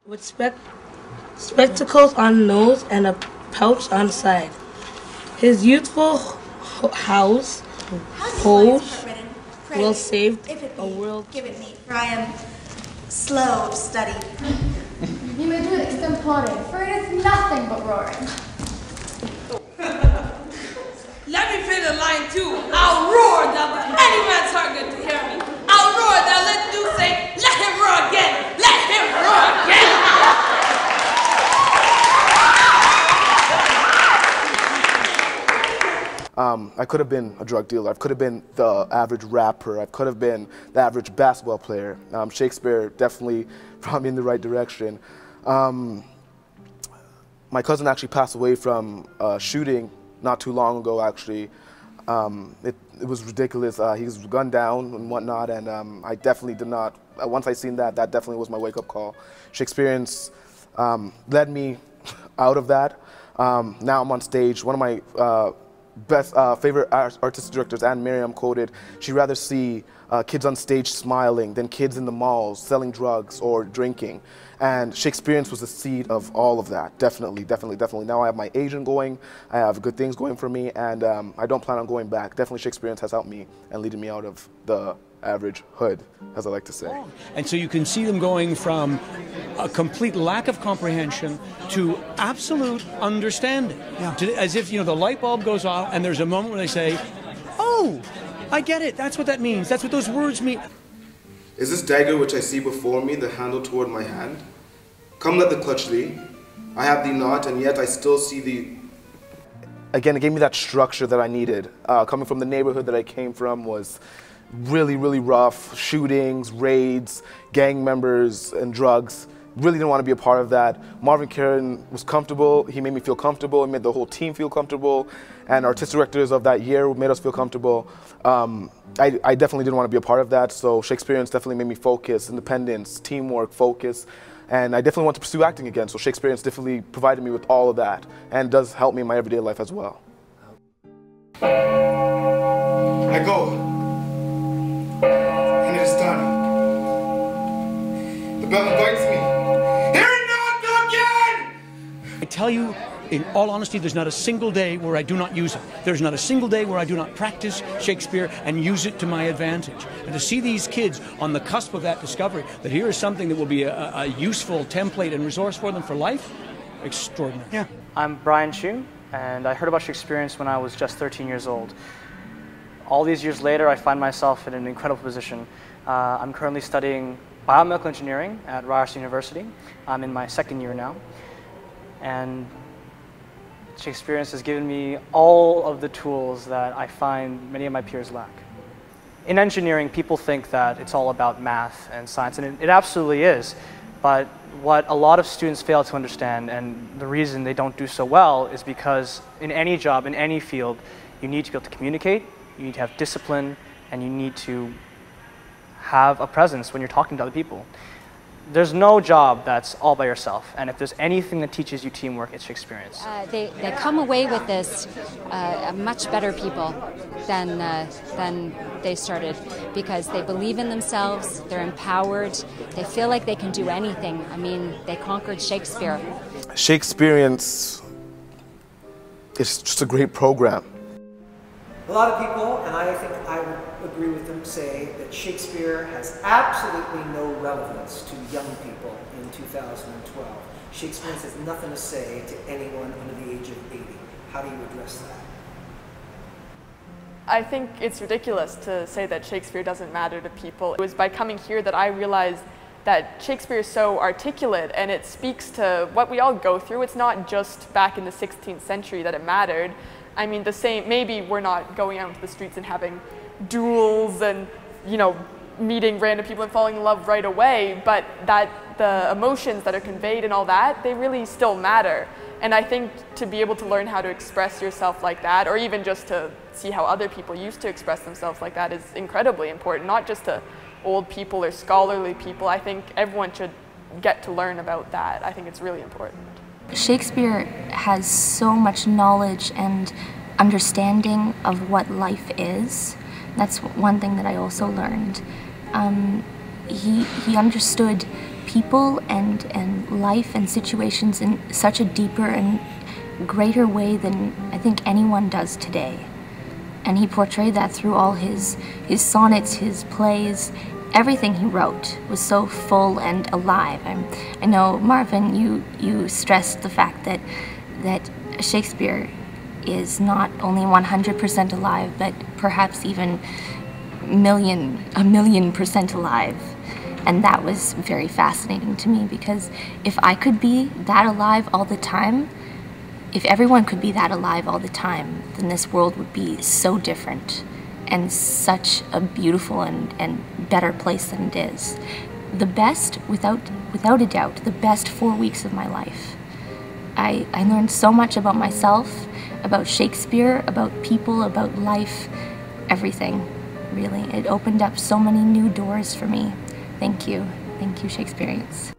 With spectacles on nose and a pouch on side. His youthful house pose will save a world. Give it me, for I am slow of study. You may do it extempore, for it is nothing but roaring. Let me fit a line too. I'll roar thou any man's heart good to hear me. I'll roar thou let do say, let him roar again. Let him roar again. I could have been a drug dealer. I could have been the average rapper. I could have been the average basketball player. Shakespeare definitely brought me in the right direction. My cousin actually passed away from a shooting not too long ago, actually. It was ridiculous. He was gunned down and whatnot, and I definitely did not, once I seen that, that definitely was my wake-up call. Shakespearience led me out of that. Now I'm on stage. One of my favorite artistic directors, Anne Miriam, quoted, she'd rather see kids on stage smiling than kids in the malls selling drugs or drinking. And Shakespearience was the seed of all of that, definitely, definitely, definitely. Now I have my agent going, I have good things going for me, and I don't plan on going back. Definitely Shakespearience has helped me and leading me out of the average hood, as I like to say. And so you can see them going from a complete lack of comprehension to absolute understanding. Yeah. As if, the light bulb goes off and there's a moment where they say, oh, I get it, that's what that means, that's what those words mean. Is this dagger which I see before me the handle toward my hand? Come let the clutch thee. I have thee not, and yet I still see thee. Again, it gave me that structure that I needed. Coming from the neighborhood that I came from was really, really rough. Shootings, raids, gang members, and drugs. Really didn't want to be a part of that. Marvin Karen was comfortable. He made me feel comfortable. He made the whole team feel comfortable. And artistic directors of that year made us feel comfortable. I definitely didn't want to be a part of that, so Shakespearience definitely made me focus, independence, teamwork, focus. And I definitely want to pursue acting again, so Shakespearience definitely provided me with all of that and does help me in my everyday life as well. I go, and it is done. The bell invites me. Hear it not again! I tell you, in all honesty, there's not a single day where I do not use it. There's not a single day where I do not practice Shakespeare and use it to my advantage. And to see these kids on the cusp of that discovery, that here is something that will be a useful template and resource for them for life, extraordinary. Yeah. I'm Brian Chu, and I heard about Shakespearience when I was just 13 years old. All these years later, I find myself in an incredible position. I'm currently studying biomedical engineering at Ryerson University. I'm in my second year now. And Shakespearience has given me all of the tools that I find many of my peers lack. In engineering, people think that it's all about math and science, and it absolutely is. But what a lot of students fail to understand, and the reason they don't do so well, is because in any job, in any field, you need to be able to communicate, you need to have discipline, and you need to have a presence when you're talking to other people. There's no job that's all by yourself, and if there's anything that teaches you teamwork, it's Shakespearience. They come away with this much better people than they started, because they believe in themselves, they're empowered, they feel like they can do anything. I mean, they conquered Shakespeare. Shakespearience is just a great program. A lot of people, and I think I would agree with them, say that Shakespeare has absolutely no relevance to young people in 2012. Shakespearience has nothing to say to anyone under the age of 80. How do you address that? I think it's ridiculous to say that Shakespeare doesn't matter to people. It was by coming here that I realized that Shakespeare is so articulate, and it speaks to what we all go through. It's not just back in the 16th century that it mattered. I mean, maybe we're not going out into the streets and having duels and, meeting random people and falling in love right away, but that the emotions that are conveyed and all that, they really still matter. And I think to be able to learn how to express yourself like that, or even just to see how other people used to express themselves like that, is incredibly important, not just to old people or scholarly people. I think everyone should get to learn about that. I think it's really important. Shakespeare has so much knowledge and understanding of what life is That's one thing that I also learned. He understood people and life and situations in such a deeper and greater way than I think anyone does today. And he portrayed that through all his sonnets, his plays. Everything he wrote was so full and alive. I know, Marvin, you stressed the fact that Shakespeare is not only 100% alive, but perhaps even a million percent alive. And that was very fascinating to me, because if I could be that alive all the time, if everyone could be that alive all the time, then this world would be so different and such a beautiful and better place than it is. The best, without a doubt, the best 4 weeks of my life. I learned so much about myself, about Shakespeare, about people, about life, everything, really. It opened up so many new doors for me. Thank you, Shakespearience.